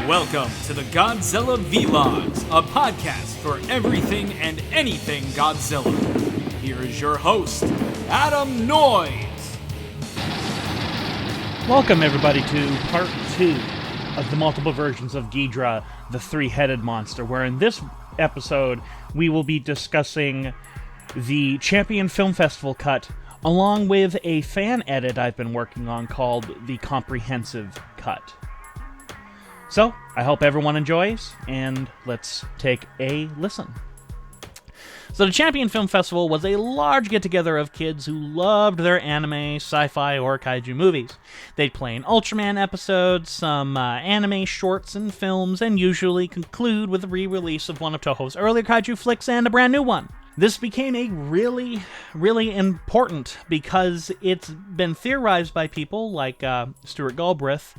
Welcome to the Godzilla Vlogs, a podcast for everything and anything Godzilla. Here is your host, Adam Noyes. Welcome everybody to part 2 of the multiple versions of Ghidorah, the three-headed monster, where in this episode we will be discussing the Champion Film Festival cut, along with a fan edit I've been working on called the Comprehensive Cut. So, I hope everyone enjoys, and let's take a listen. So the Champion Film Festival was a large get-together of kids who loved their anime, sci-fi, or kaiju movies. They'd play an Ultraman episode, some anime shorts and films, and usually conclude with a re-release of one of Toho's earlier kaiju flicks and a brand new one. This became a really important because it's been theorized by people like Stuart Galbraith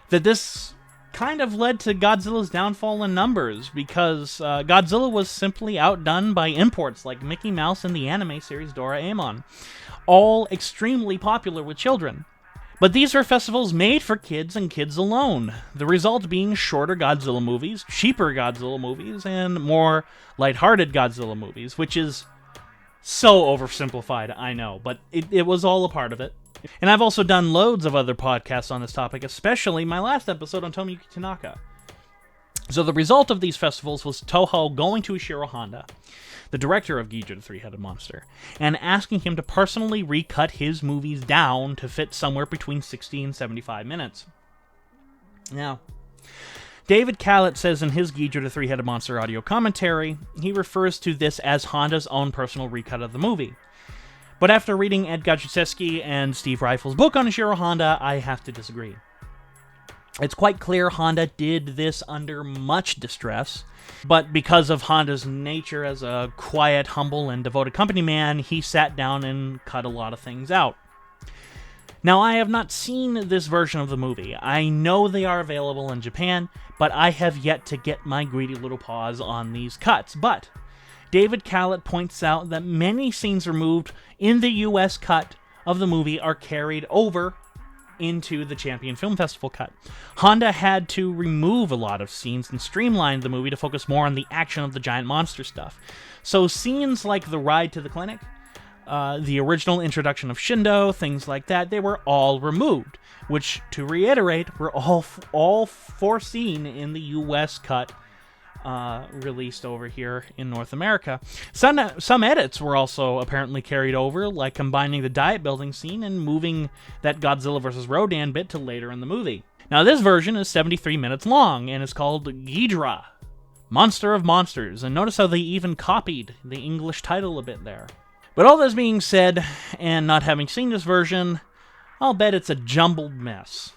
that this kind of led to Godzilla's downfall in numbers, because Godzilla was simply outdone by imports like Mickey Mouse and the anime series Doraemon, all extremely popular with children. But these are festivals made for kids and kids alone, the result being shorter Godzilla movies, cheaper Godzilla movies, and more lighthearted Godzilla movies, which is so oversimplified, I know, but it was all a part of it. And I've also done loads of other podcasts on this topic, especially my last episode on Tomiyuki Tanaka. So the result of these festivals was Toho going to Ishiro Honda, the director of Ghidorah the Three-Headed Monster, and asking him to personally recut his movies down to fit somewhere between 60 and 75 minutes. Now, David Kalaat says in his Ghidorah the Three-Headed Monster audio commentary, he refers to this as Honda's own personal recut of the movie. But after reading Ed Gajewski and Steve Rifle's book on Ishiro Honda, I have to disagree. It's quite clear Honda did this under much distress, but because of Honda's nature as a quiet, humble, and devoted company man, he sat down and cut a lot of things out. Now, I have not seen this version of the movie. I know they are available in Japan, but I have yet to get my greedy little paws on these cuts. But David Kalaat points out that many scenes removed in the US cut of the movie are carried over into the Champion Film Festival cut. Honda had to remove a lot of scenes and streamline the movie to focus more on the action of the giant monster stuff. So scenes like the ride to the clinic, the original introduction of Shindo, things like that, they were all removed, which, to reiterate, were all foreseen in the US cut released over here in North America. Some edits were also apparently carried over, like combining the diet building scene and moving that Godzilla vs. Rodan bit to later in the movie. Now, this version is 73 minutes long and is called Ghidorah, Monster of Monsters, and notice how they even copied the English title a bit there. But all this being said, and not having seen this version, I'll bet it's a jumbled mess.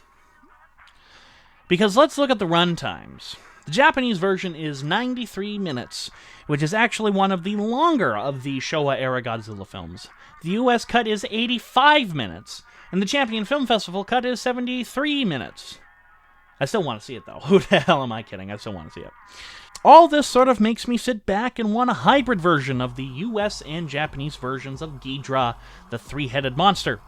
Because let's look at the run times. The Japanese version is 93 minutes, which is actually one of the longer of the Showa-era Godzilla films. The US cut is 85 minutes, and the Champion Film Festival cut is 73 minutes. I still want to see it, though. Who the hell am I kidding? I still want to see it. All this sort of makes me sit back and want a hybrid version of the US and Japanese versions of Ghidorah, the Three-Headed Monster.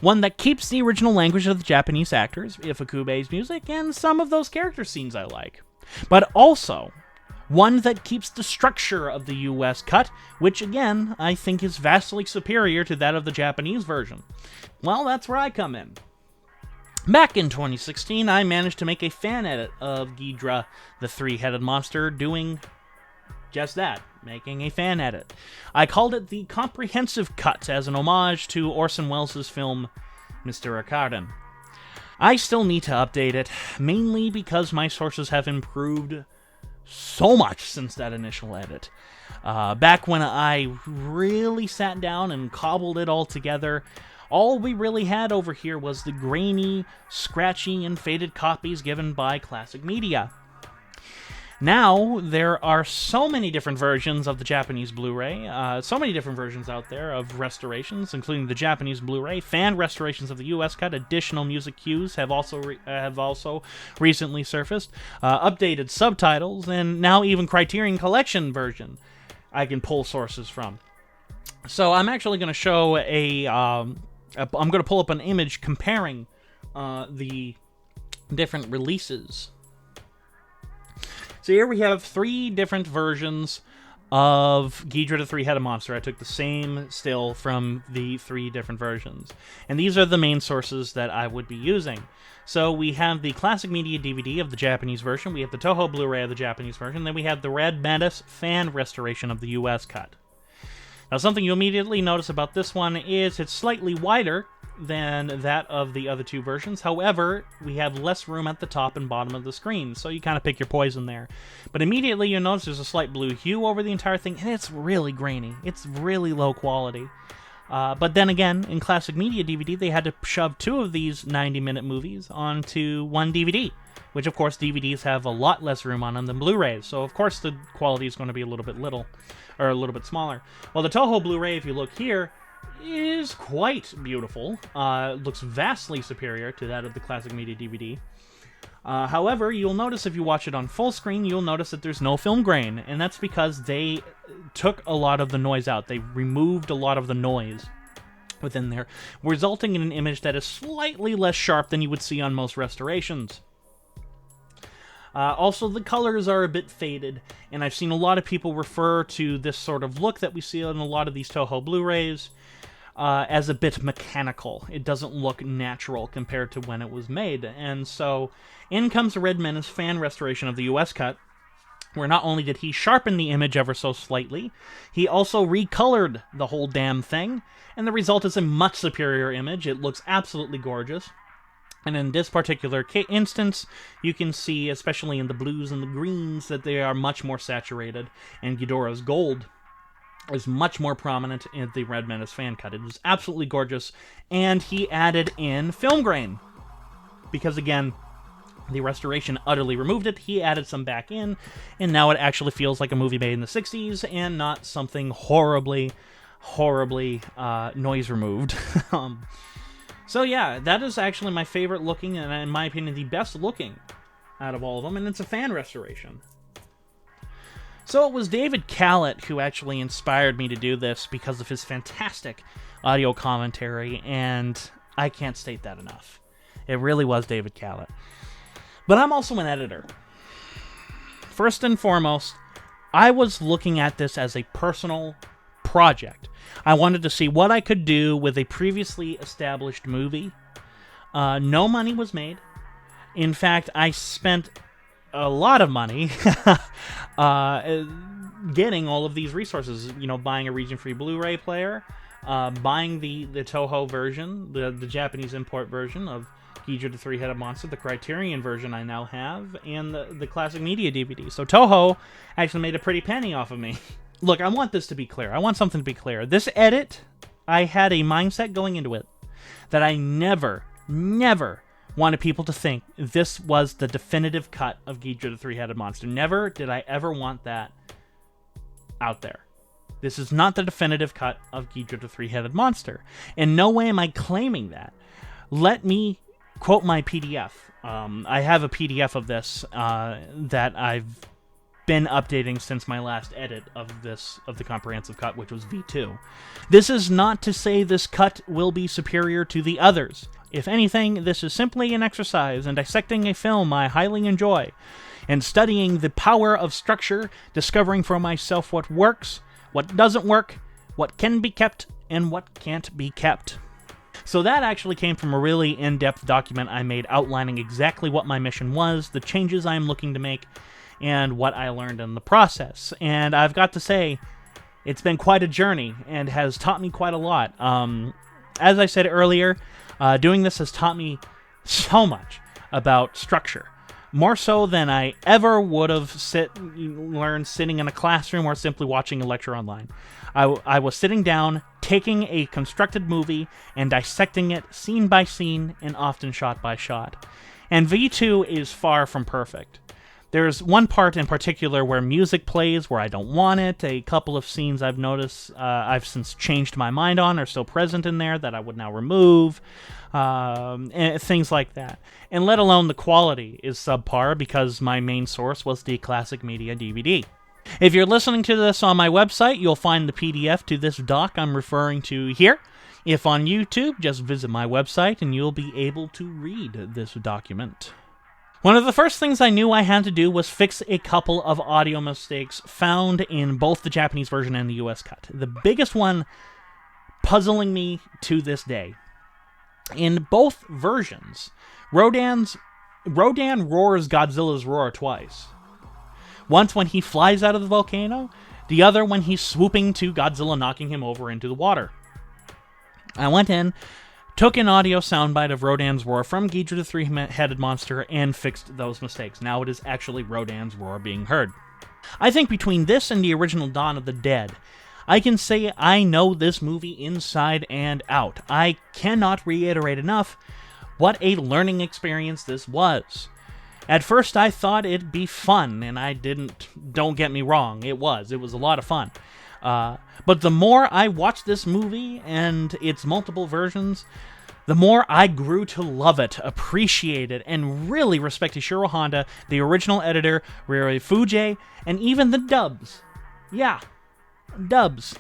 One that keeps the original language of the Japanese actors, Ifukube's music, and some of those character scenes I like. But also, one that keeps the structure of the US cut, which again, I think is vastly superior to that of the Japanese version. Well, that's where I come in. Back in 2016, I managed to make a fan edit of Ghidorah, the Three-Headed Monster, doing just that, making a fan edit. I called it the Comprehensive Cut as an homage to Orson Welles' film Mr. Ricardo. I still need to update it, mainly because my sources have improved so much since that initial edit. Back when I really sat down and cobbled it all together, all we really had over here was the grainy, scratchy, and faded copies given by Classic Media. Now, there are so many different versions of the Japanese Blu-ray, so many different versions out there of restorations, including the Japanese Blu-ray, fan restorations of the US cut, additional music cues have also recently surfaced, updated subtitles, and now even Criterion Collection version I can pull sources from. So I'm actually going to show I'm going to pull up an image comparing the different releases So here we have 3 different versions of Ghidorah the Three-Headed Monster. I took the same still from the 3 different versions. And these are the main sources that I would be using. So we have the Classic Media DVD of the Japanese version, we have the Toho Blu-ray of the Japanese version, then we have the Red Menace fan restoration of the US cut. Now, something you immediately notice about this one is it's slightly wider than that of the other 2 versions. However, we have less room at the top and bottom of the screen, so you kind of pick your poison there. But immediately you notice there's a slight blue hue over the entire thing, and it's really grainy. It's really low quality. But then again, in Classic Media DVD, they had to shove 2 of these 90-minute movies onto one DVD, which, of course, DVDs have a lot less room on them than Blu-rays, so of course the quality is going to be a little bit smaller. Well, the Toho Blu-ray, if you look here, is quite beautiful. Looks vastly superior to that of the Classic Media DVD. However, you'll notice if you watch it on full screen, you'll notice that there's no film grain, and that's because they took a lot of the noise out. They removed a lot of the noise within there, resulting in an image that is slightly less sharp than you would see on most restorations. Also, the colors are a bit faded, and I've seen a lot of people refer to this sort of look that we see on a lot of these Toho Blu-rays as a bit mechanical. It doesn't look natural compared to when it was made. And so, in comes the Red Menace fan restoration of the US cut, where not only did he sharpen the image ever so slightly, he also recolored the whole damn thing, and the result is a much superior image. It looks absolutely gorgeous. And in this particular instance, you can see, especially in the blues and the greens, that they are much more saturated, and Ghidorah's gold is much more prominent in the Red Menace fan cut. It is absolutely gorgeous, and he added in film grain, because again, the restoration utterly removed it. He added some back in, and now it actually feels like a movie made in the 60s, and not something horribly noise removed. So yeah, that is actually my favorite looking, and in my opinion, the best looking out of all of them, and it's a fan restoration. So it was David Kalaat who actually inspired me to do this because of his fantastic audio commentary, and I can't state that enough. It really was David Kalaat. But I'm also an editor. First and foremost, I was looking at this as a personal project. I wanted to see what I could do with a previously established movie. No money was made. In fact, I spent a lot of money getting all of these resources. You know, buying a region-free Blu-ray player, buying the Toho version, the Japanese import version of Ghidorah the Three-Headed Monster, the Criterion version I now have, and the Classic Media DVD. So Toho actually made a pretty penny off of me. Look, I want this to be clear. I want something to be clear. This edit, I had a mindset going into it that I never wanted people to think this was the definitive cut of Ghidorah the Three-Headed Monster. Never did I ever want that out there. This is not the definitive cut of Ghidorah the Three-Headed Monster. In no way am I claiming that. Let me quote my PDF. I have a PDF of this that I've been updating since my last edit of the comprehensive cut, which was V2. This is not to say this cut will be superior to the others. If anything, this is simply an exercise in dissecting a film I highly enjoy, and studying the power of structure, discovering for myself what works, what doesn't work, what can be kept, and what can't be kept. So that actually came from a really in-depth document I made outlining exactly what my mission was, the changes I am looking to make, and what I learned in the process. And I've got to say, it's been quite a journey and has taught me quite a lot. As I said earlier, doing this has taught me so much about structure. More so than I ever would have learned sitting in a classroom or simply watching a lecture online. I was sitting down, taking a constructed movie and dissecting it scene by scene and often shot by shot. And V2 is far from perfect. There's one part in particular where music plays where I don't want it. A couple of scenes I've noticed I've since changed my mind on are still present in there that I would now remove. And things like that. And let alone the quality is subpar because my main source was the Classic Media DVD. If you're listening to this on my website, you'll find the PDF to this doc I'm referring to here. If on YouTube, just visit my website and you'll be able to read this document. One of the first things I knew I had to do was fix a couple of audio mistakes found in both the Japanese version and the US cut. The biggest one puzzling me to this day. In both versions, Rodan roars Godzilla's roar twice. Once when he flies out of the volcano, the other when he's swooping to Godzilla, knocking him over into the water. I went in, took an audio soundbite of Rodan's roar from Ghidorah the three-headed monster, and fixed those mistakes. Now it is actually Rodan's roar being heard. I think between this and the original Dawn of the Dead, I can say I know this movie inside and out. I cannot reiterate enough what a learning experience this was. At first I thought it'd be fun, and don't get me wrong, it was a lot of fun. But the more I watched this movie and its multiple versions, the more I grew to love it, appreciate it, and really respect Ishiro Honda, the original editor, Ryori Fujie, and even the dubs. Yeah, dubs.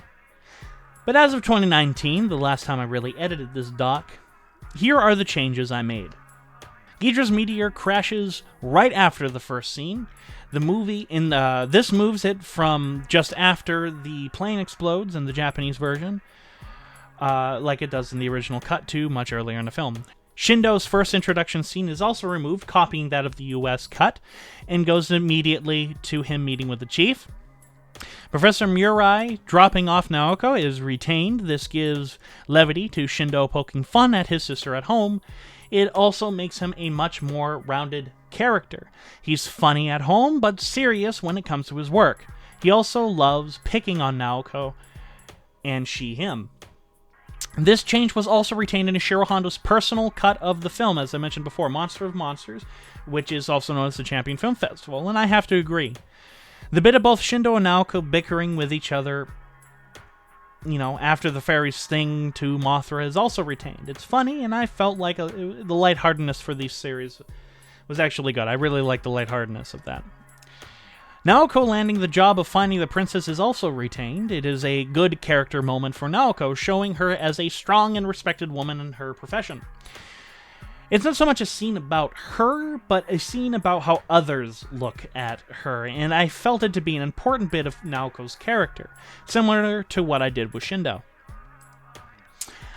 But as of 2019, the last time I really edited this doc, here are the changes I made. Ghidorah's meteor crashes right after the first scene. The movie this moves it from just after the plane explodes in the Japanese version, like it does in the original cut to much earlier in the film. Shindo's first introduction scene is also removed, copying that of the US cut, and goes immediately to him meeting with the chief. Professor Murai dropping off Naoko is retained. This gives levity to Shindo poking fun at his sister at home. It also makes him a much more rounded character. He's funny at home, but serious when it comes to his work. He also loves picking on Naoko, and she him. This change was also retained in Ishiro Honda's personal cut of the film, as I mentioned before, Monster of Monsters, which is also known as the Champion Film Festival, and I have to agree. The bit of both Shindo and Naoko bickering with each other, after the fairies sting to Mothra, is also retained. It's funny, and I felt like the lightheartedness for these series was actually good. I really like the lightheartedness of that. Naoko landing the job of finding the princess is also retained. It is a good character moment for Naoko, showing her as a strong and respected woman in her profession. It's not so much a scene about her, but a scene about how others look at her, and I felt it to be an important bit of Naoko's character, similar to what I did with Shindo.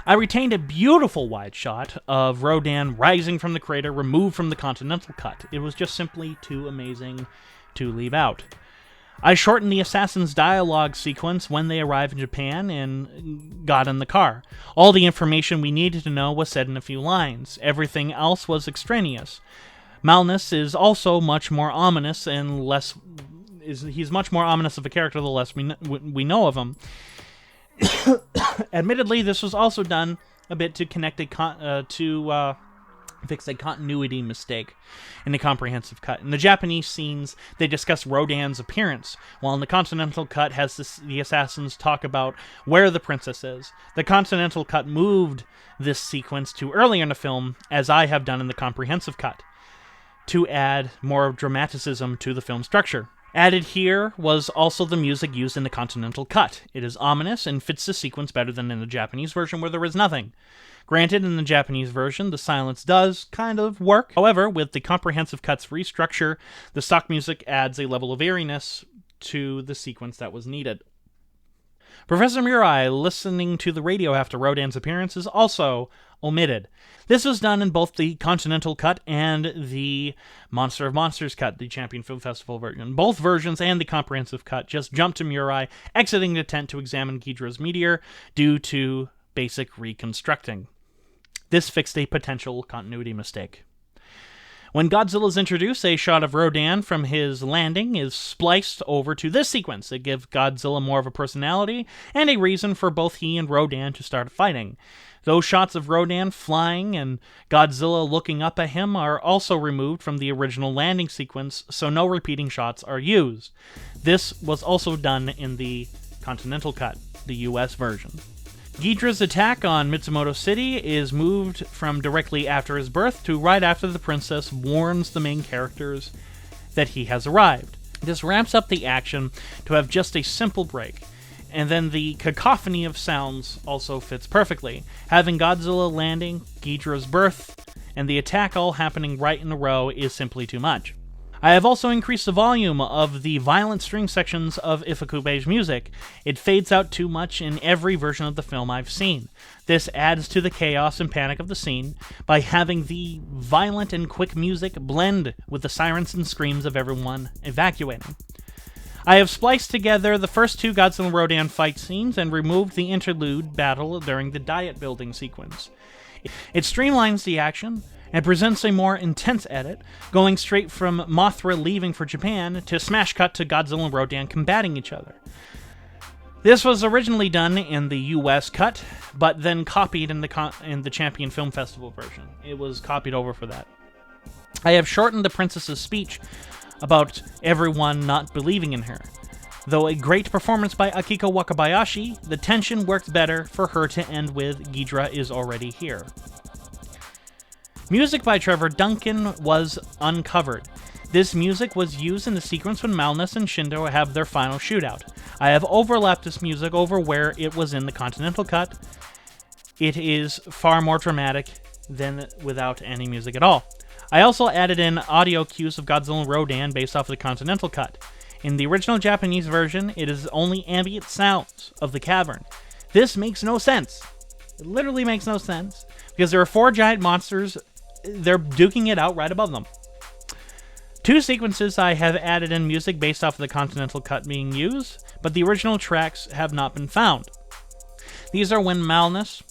I retained a beautiful wide shot of Rodan rising from the crater, removed from the Continental cut. It was just simply too amazing to leave out. I shortened the assassin's dialogue sequence when they arrived in Japan and got in the car. All the information we needed to know was said in a few lines. Everything else was extraneous. Malnus is also much more ominous and he's much more ominous of a character the less we know of him. Admittedly, this was also done a bit to connect fix a continuity mistake in the comprehensive cut. In the Japanese scenes, they discuss Rodan's appearance, while in the Continental cut the assassins talk about where the princess is. The Continental cut moved this sequence to earlier in the film, as I have done in the comprehensive cut, to add more dramaticism to the film structure. Added here was also the music used in the Continental cut. It is ominous and fits the sequence better than in the Japanese version, where there is nothing. Granted, in the Japanese version, the silence does kind of work. However, with the comprehensive cut's restructure, the stock music adds a level of eeriness to the sequence that was needed. Professor Murai listening to the radio after Rodan's appearance is also omitted. This was done in both the Continental cut and the Monster of Monsters cut, the Champion Film Festival version. Both versions and the comprehensive cut just jump to Murai exiting the tent to examine Ghidorah's meteor due to basic reconstructing. This fixed a potential continuity mistake. When Godzilla is introduced, a shot of Rodan from his landing is spliced over to this sequence. It gives Godzilla more of a personality and a reason for both he and Rodan to start fighting. Those shots of Rodan flying and Godzilla looking up at him are also removed from the original landing sequence, so no repeating shots are used. This was also done in the Continental cut, the US version. Ghidorah's attack on Mitsumoto City is moved from directly after his birth to right after the princess warns the main characters that he has arrived. This ramps up the action to have just a simple break, and then the cacophony of sounds also fits perfectly, having Godzilla landing, Ghidorah's birth, and the attack all happening right in a row is simply too much. I have also increased the volume of the violent string sections of Ifukube's music. It fades out too much in every version of the film I've seen. This adds to the chaos and panic of the scene by having the violent and quick music blend with the sirens and screams of everyone evacuating. I have spliced together the first two Godzilla Rodan fight scenes and removed the interlude battle during the diet building sequence. It streamlines the action and presents a more intense edit, going straight from Mothra leaving for Japan to smash cut to Godzilla and Rodan combating each other. This was originally done in the US cut, but then copied in the Champion Film Festival version. It was copied over for that. I have shortened the princess's speech about everyone not believing in her. Though a great performance by Akiko Wakabayashi, the tension worked better for her to end with Ghidorah is already here. Music by Trevor Duncan was uncovered. This music was used in the sequence when Malnus and Shindo have their final shootout. I have overlapped this music over where it was in the Continental cut. It is far more dramatic than without any music at all. I also added in audio cues of Godzilla and Rodan based off of the Continental cut. In the original Japanese version, it is only ambient sounds of the cavern. This makes no sense. It literally makes no sense, because there are four giant monsters. They're duking it out right above them. Two sequences I have added in music based off of the Continental cut being used, but the original tracks have not been found. These are when Malnus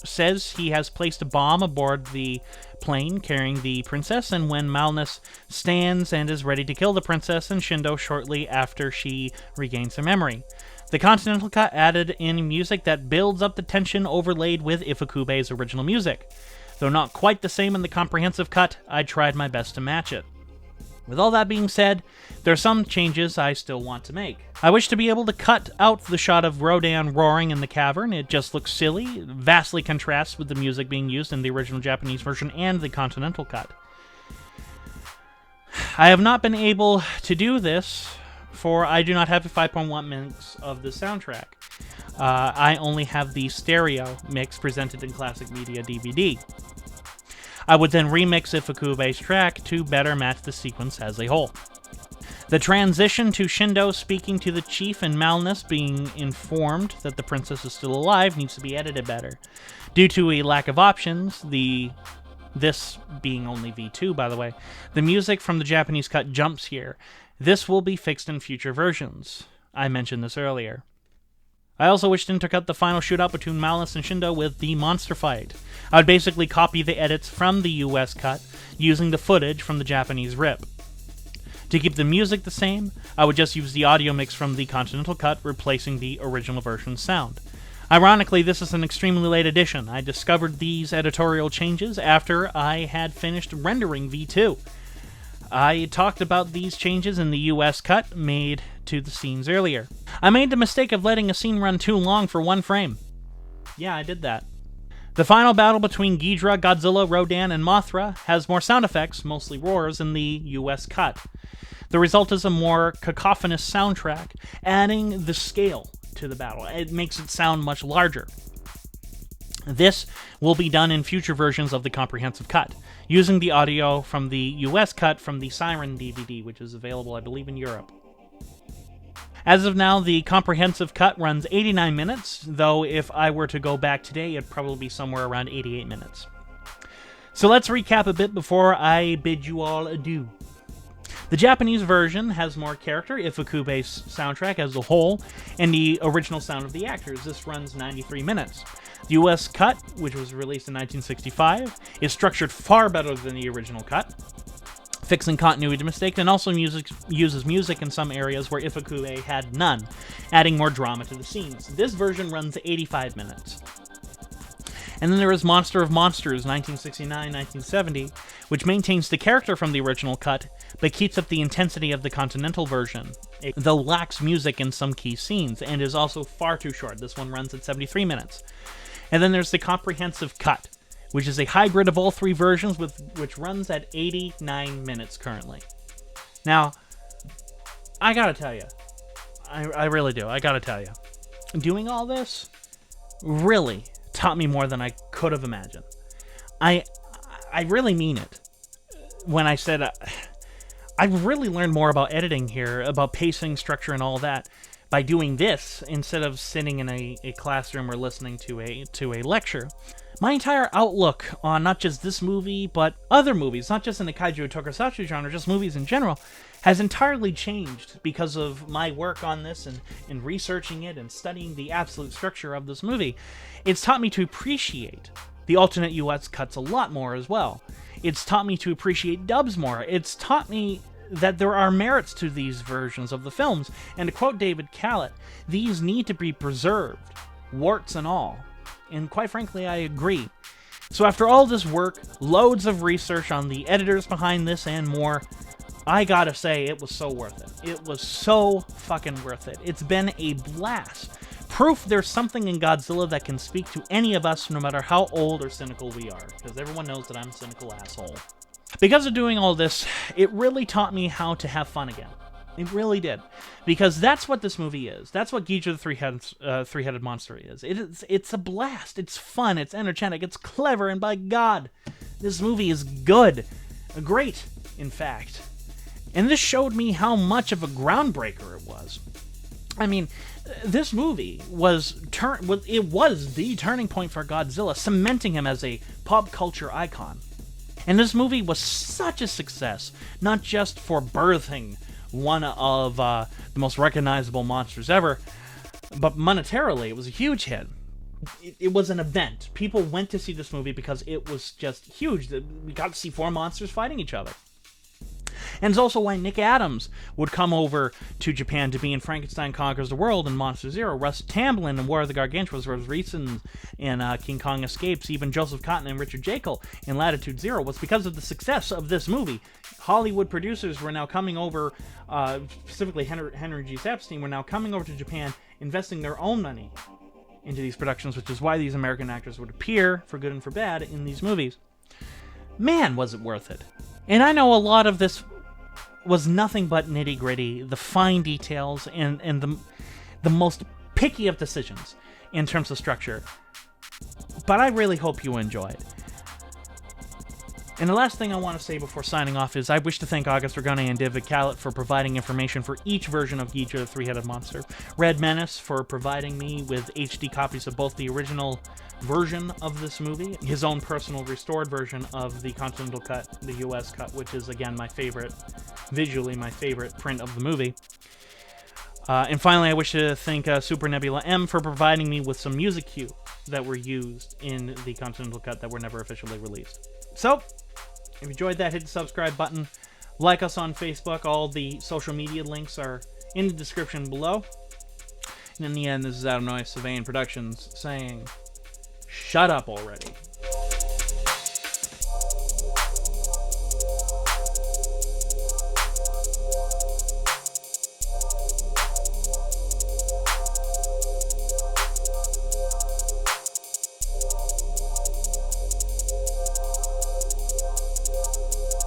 says he has placed a bomb aboard the plane carrying the princess, and when Malnus stands and is ready to kill the princess and Shindo shortly after she regains her memory. The Continental cut added in music that builds up the tension overlaid with Ifukube's original music. Though not quite the same in the comprehensive cut, I tried my best to match it. With all that being said, there are some changes I still want to make. I wish to be able to cut out the shot of Rodan roaring in the cavern. It just looks silly, vastly contrasts with the music being used in the original Japanese version and the Continental cut. I have not been able to do this, for I do not have a 5.1 mix of the soundtrack. I only have the stereo mix presented in Classic Media DVD. I would then remix Ifukube's track to better match the sequence as a whole. The transition to Shindo speaking to the chief and Malnus being informed that the princess is still alive needs to be edited better. Due to a lack of options, this being only V2 by the way, the music from the Japanese cut jumps here. This will be fixed in future versions. I mentioned this earlier. I also wish to intercut the final shootout between Malnus and Shindo with the monster fight. I would basically copy the edits from the US cut using the footage from the Japanese rip. To keep the music the same, I would just use the audio mix from the Continental cut, replacing the original version's sound. Ironically, this is an extremely late edition. I discovered these editorial changes after I had finished rendering V2. I talked about these changes in the US cut made to the scenes earlier. I made the mistake of letting a scene run too long for one frame. Yeah, I did that. The final battle between Ghidorah, Godzilla, Rodan, and Mothra has more sound effects, mostly roars, in the US cut. The result is a more cacophonous soundtrack, adding the scale to the battle. It makes it sound much larger. This will be done in future versions of the comprehensive cut, using the audio from the US cut from the Siren DVD, which is available, I believe, in Europe. As of now, the comprehensive cut runs 89 minutes, though if I were to go back today, it'd probably be somewhere around 88 minutes. So let's recap a bit before I bid you all adieu. The Japanese version has more character, Ifukube's soundtrack as a whole, and the original sound of the actors. This runs 93 minutes. The US cut, which was released in 1965, is structured far better than the original cut, fixing continuity mistakes, and also uses music in some areas where Ifukube had none, adding more drama to the scenes. This version runs 85 minutes. And then there is Monster of Monsters, 1969-1970, which maintains the character from the original cut, but keeps up the intensity of the Continental version, though lacks music in some key scenes, and is also far too short. This one runs at 73 minutes. And then there's the comprehensive cut, which is a hybrid of all three versions, which runs at 89 minutes currently. Now, I gotta tell you, I really do, I gotta tell you, doing all this really taught me more than I could have imagined. I really mean it when I said I've really learned more about editing here, about pacing, structure, and all that by doing this instead of sitting in a classroom or listening to a lecture. My entire outlook on not just this movie, but other movies, not just in the kaiju tokusatsu genre, just movies in general, has entirely changed because of my work on this and researching it and studying the absolute structure of this movie. It's taught me to appreciate the alternate US cuts a lot more as well. It's taught me to appreciate dubs more. It's taught me that there are merits to these versions of the films. And to quote David Kalaat, these need to be preserved, warts and all. And quite frankly, I agree. So after all this work, loads of research on the editors behind this and more, I gotta say, it was so worth it. It was so fucking worth it. It's been a blast. Proof there's something in Godzilla that can speak to any of us, no matter how old or cynical we are, because everyone knows that I'm a cynical asshole. Because of doing all this, it really taught me how to have fun again. It really did. Because that's what this movie is. That's what Ghidorah the three-headed monster is. It's a blast. It's fun. It's energetic. It's clever. And by God, this movie is good. Great, in fact. And this showed me how much of a groundbreaker it was. I mean, this movie was the turning point for Godzilla, cementing him as a pop culture icon. And this movie was such a success, not just for birthing one of the most recognizable monsters ever, but monetarily, it was a huge hit. It was an event. People went to see this movie because it was just huge. We got to see four monsters fighting each other. And it's also why Nick Adams would come over to Japan to be in Frankenstein Conquers the World and Monster Zero. Russ Tamblyn in War of the Gargantuas, Rose Reeson in King Kong Escapes, even Joseph Cotton and Richard Jekyll in Latitude Zero was because of the success of this movie. Hollywood producers were now coming over, specifically Henry G. Epstein, were now coming over to Japan, investing their own money into these productions, which is why these American actors would appear, for good and for bad, in these movies. Man, was it worth it. And I know a lot of this was nothing but nitty-gritty, the fine details, and the most picky of decisions in terms of structure. But I really hope you enjoyed. And the last thing I want to say before signing off is I wish to thank August Ragone and David Kalaat for providing information for each version of Ghidorah the Three-Headed Monster. Red Menace for providing me with HD copies of both the original version of this movie, his own personal restored version of the Continental cut, the US cut, which is, again, my favorite, visually my favorite print of the movie. And finally, I wish to thank Super Nebula M for providing me with some music cues that were used in the Continental cut that were never officially released. So, if you enjoyed that, hit the subscribe button. Like us on Facebook. All the social media links are in the description below. And in the end, this is Adam Noyce, Sylvain Productions, saying, shut up already.